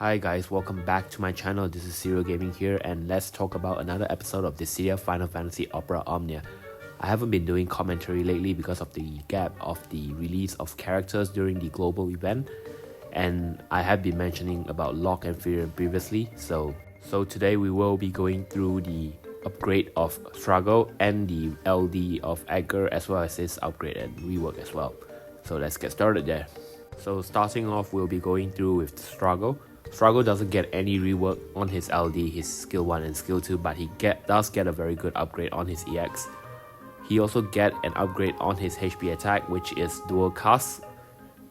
Hi guys, welcome back to my channel. This is Serial Gaming here, and let's talk about another episode of Dissidia Final Fantasy Opera Omnia. I haven't been doing commentary lately because of the gap of the release of characters during the global event, and I have been mentioning about Lock and Fear previously, so today we will be going through the upgrade of Strago and the LD of Edgar, as well as his upgrade and rework as well. So let's get started there. So starting off, we'll be going through with Strago. Strago doesn't get any rework on his LD, his skill 1 and skill 2, but he does get a very good upgrade on his EX. He also get an upgrade on his HP attack, which is dual cast.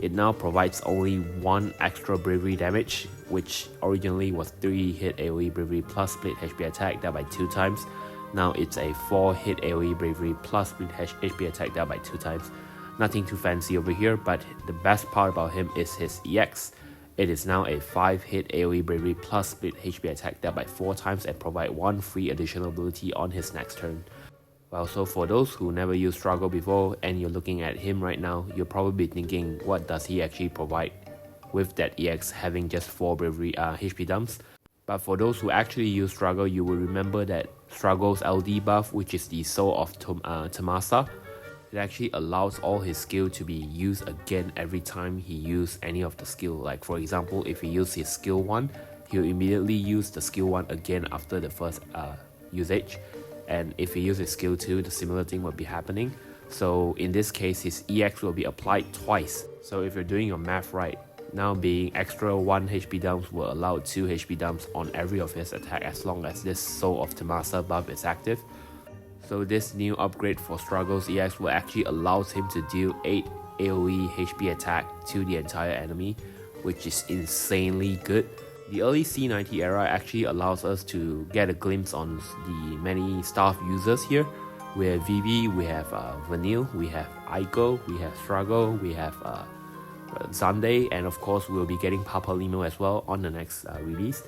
It now provides only 1 extra bravery damage, which originally was 3 hit AoE bravery plus split HP attack, that by 2 times. Now it's a 4 hit AoE bravery plus split HP attack, that by 2 times. Nothing too fancy over here, but the best part about him is his EX. It is now a 5 hit AoE bravery plus split HP attack, that by 4 times, and provide 1 free additional ability on his next turn. Well, so for those who never used Strago before and you're looking at him right now, you're probably thinking, what does he actually provide with that EX having just 4 bravery HP dumps? But for those who actually use Strago, you will remember that Strago's LD buff, which is the Soul of Tomasa, it actually allows all his skill to be used again every time he uses any of the skill. Like for example, if he uses his skill 1, he'll immediately use the skill 1 again after the first usage. And if he uses skill 2, the similar thing will be happening. So in this case, his EX will be applied twice. So if you're doing your math right, now being extra 1 HP dumps will allow 2 HP dumps on every of his attack as long as this Soul of Tomasa buff is active. So this new upgrade for Strago's EX will actually allows him to deal 8 AoE HP attack to the entire enemy, which is insanely good. The early C90 era actually allows us to get a glimpse on the many staff users here. We have Vivi, we have Vanille, we have Aiko, we have Strago, we have Sunday, and of course we'll be getting Papalymo as well on the next release.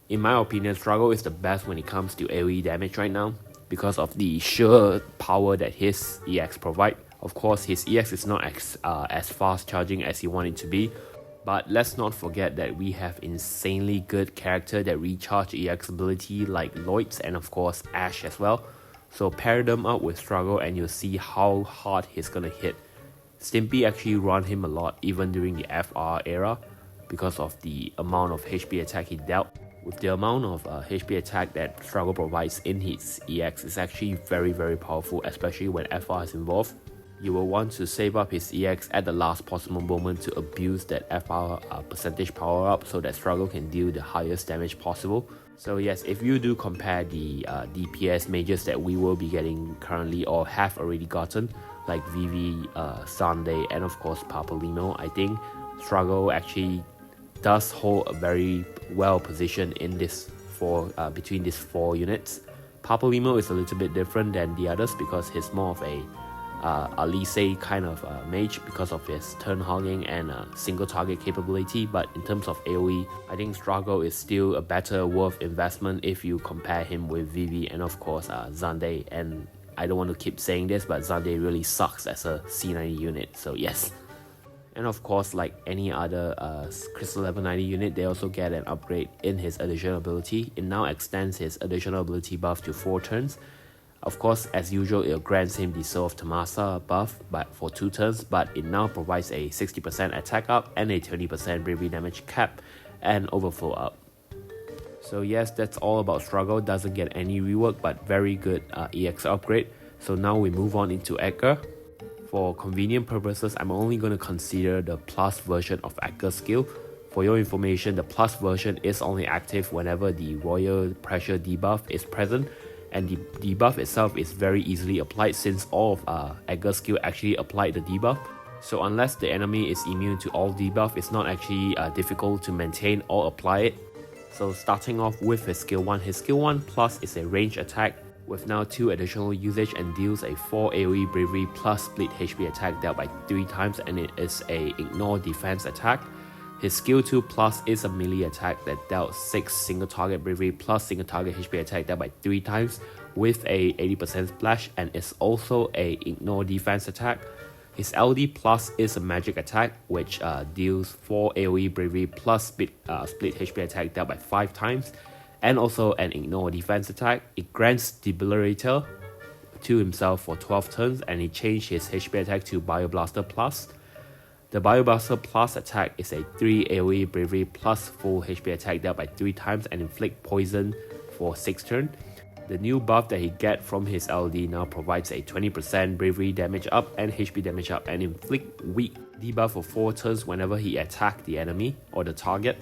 In my opinion, Strago is the best when it comes to AoE damage right now, because of the sheer power that his EX provide. Of course, his EX is not as fast charging as you want it to be, but let's not forget that we have insanely good character that recharge EX ability like Lloyd's and of course Ash as well. So pair them up with Strago and you'll see how hard he's gonna hit. Stimpy actually run him a lot even during the FR era because of the amount of HP attack he dealt. With the amount of HP attack that Strago provides in his EX is actually very powerful, especially when FR is involved. You will want to save up his EX at the last possible moment to abuse that FR percentage power up so that Strago can deal the highest damage possible. So yes, if you do compare the DPS mages that we will be getting currently or have already gotten, like Vivi, Sunday, and of course Papalymo, I think Strago actually does hold a very well position in this between these 4 units. Papalymo is a little bit different than the others because he's more of a Alice kind of mage because of his turn hogging and single target capability, but in terms of AoE, I think Strago is still a better worth investment if you compare him with Vivi and of course Zande. And I don't want to keep saying this, but Zande really sucks as a C90 unit, so yes. And of course, like any other Crystal Level 90 unit, they also get an upgrade in his additional ability. It now extends his additional ability buff to 4 turns. Of course, as usual, it grants him the Soul of Tomasa buff but for 2 turns, but it now provides a 60% attack up and a 20% bravery damage cap and overflow up. So yes, that's all about Strago. Doesn't get any rework, but very good EX upgrade. So now we move on into Edgar. For convenient purposes, I'm only going to consider the plus version of Edgar's skill. For your information, the plus version is only active whenever the Royal Pressure debuff is present, and the debuff itself is very easily applied since all of Edgar's skill actually applied the debuff. So unless the enemy is immune to all debuff, it's not actually difficult to maintain or apply it. So starting off with his skill 1, his skill 1 plus is a range attack with now 2 additional usage and deals a 4 AoE bravery plus split HP attack dealt by 3 times, and it is a ignore defense attack. His skill 2 plus is a melee attack that dealt 6 single target bravery plus single target HP attack dealt by 3 times with a 80% splash, and is also a ignore defense attack. His LD plus is a magic attack which deals 4 AoE bravery plus split HP attack dealt by 5 times, and also an ignore defense attack. It grants Debilitator to himself for 12 turns, and he changed his HP attack to Bioblaster Plus. The Bioblaster Plus attack is a 3 AoE bravery plus full HP attack dealt by 3 times and inflict poison for 6 turns. The new buff that he gets from his LD now provides a 20% bravery damage up and HP damage up, and inflict weak debuff for 4 turns whenever he attacks the enemy or the target.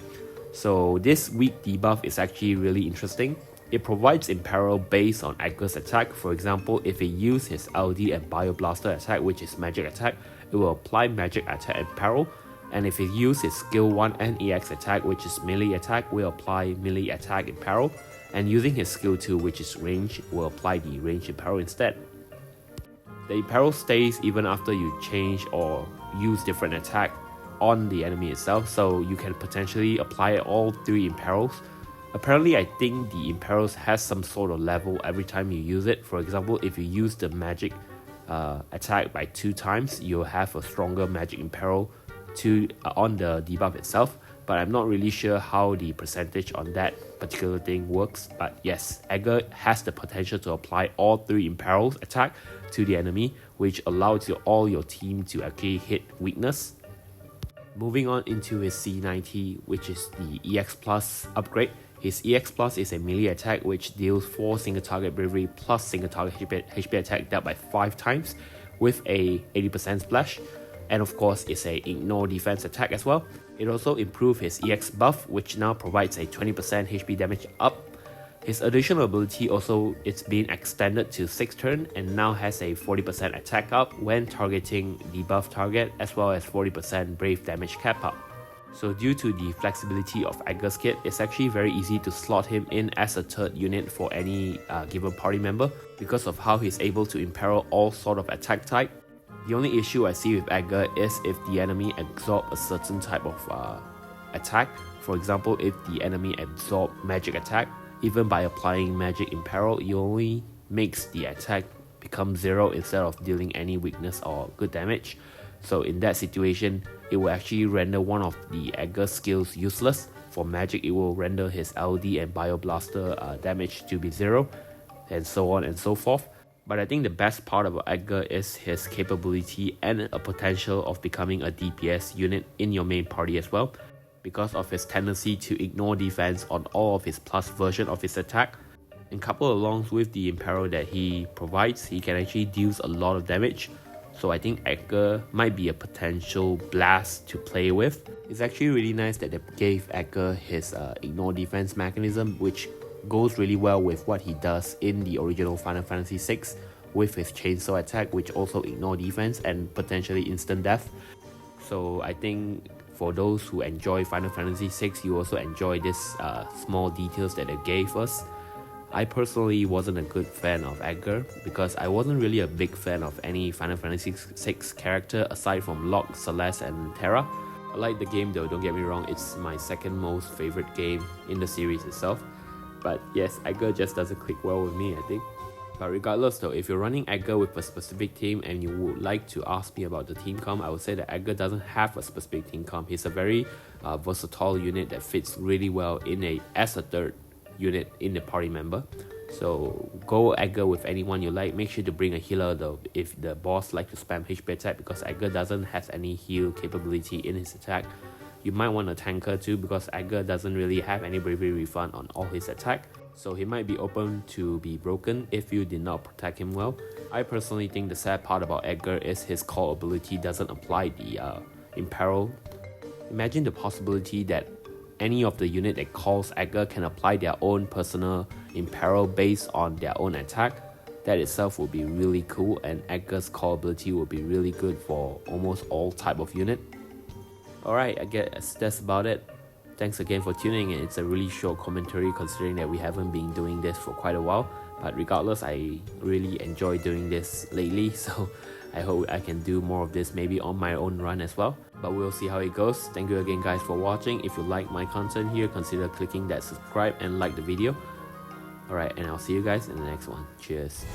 So this weak debuff is actually really interesting. It provides imperil based on Edgar's attack. For example, if he uses his LD and Bioblaster attack, which is magic attack, it will apply magic attack imperil. And if he uses his skill 1 and EX attack, which is melee attack, will apply melee attack imperil. And using his skill 2, which is range, will apply the range imperil instead. The imperil stays even after you change or use different attack on the enemy itself, so you can potentially apply all 3 imperils. Apparently, I think the imperils has some sort of level every time you use it. For example, if you use the magic attack by 2 times, you'll have a stronger magic imperil on the debuff itself. But I'm not really sure how the percentage on that particular thing works. But yes, Edgar has the potential to apply all 3 imperils attack to the enemy, which allows all your team to actually hit weakness. Moving on into his C90, which is the EX Plus upgrade. His EX Plus is a melee attack which deals 4 single target bravery plus single target HP attack dealt by 5 times with a 80% splash. And of course, it's a ignore defense attack as well. It also improved his EX buff, which now provides a 20% HP damage up. His additional ability also, it's been extended to 6 turns and now has a 40% attack up when targeting the buff target, as well as 40% brave damage cap up. So due to the flexibility of Edgar's kit, it's actually very easy to slot him in as a 3rd unit for any given party member because of how he's able to imperil all sort of attack type. The only issue I see with Edgar is if the enemy absorbs a certain type of attack. For example, if the enemy absorbs magic attack, even by applying magic imperil, it only makes the attack become 0 instead of dealing any weakness or good damage. So in that situation, it will actually render one of the Edgar skills useless. For magic, it will render his LD and Bioblaster damage to be 0, and so on and so forth. But I think the best part about Edgar is his capability and a potential of becoming a DPS unit in your main party as well, because of his tendency to ignore defense on all of his plus version of his attack. And coupled along with the imperil that he provides, he can actually deal a lot of damage. So I think Edgar might be a potential blast to play with. It's actually really nice that they gave Edgar his ignore defense mechanism, which goes really well with what he does in the original Final Fantasy VI with his chainsaw attack, which also ignore defense and potentially instant death. So I think for those who enjoy Final Fantasy VI, you also enjoy this small details that they gave us. I personally wasn't a good fan of Edgar because I wasn't really a big fan of any Final Fantasy VI character aside from Locke, Celeste and Terra. I like the game though, don't get me wrong, it's my 2nd most favorite game in the series itself. But yes, Edgar just doesn't click well with me, I think. But regardless though, if you're running Edgar with a specific team and you would like to ask me about the team comp, I would say that Edgar doesn't have a specific team comp. He's a very versatile unit that fits really well as a 3rd unit in the party member. So go Edgar with anyone you like. Make sure to bring a healer though if the boss likes to spam HP attack, because Edgar doesn't have any heal capability in his attack. You might want a tanker too, because Edgar doesn't really have any bravery refund on all his attack, so he might be open to be broken if you did not protect him well. I personally think the sad part about Edgar is his call ability doesn't apply the imperil. Imagine the possibility that any of the unit that calls Edgar can apply their own personal imperil based on their own attack. That itself would be really cool, and Edgar's call ability would be really good for almost all type of unit. Alright, I guess that's about it. Thanks again for tuning in. It's a really short commentary considering that we haven't been doing this for quite a while. But regardless, I really enjoy doing this lately, so I hope I can do more of this maybe on my own run as well. But we'll see how it goes. Thank you again guys for watching. If you like my content here, consider clicking that subscribe and like the video. Alright, and I'll see you guys in the next one. Cheers.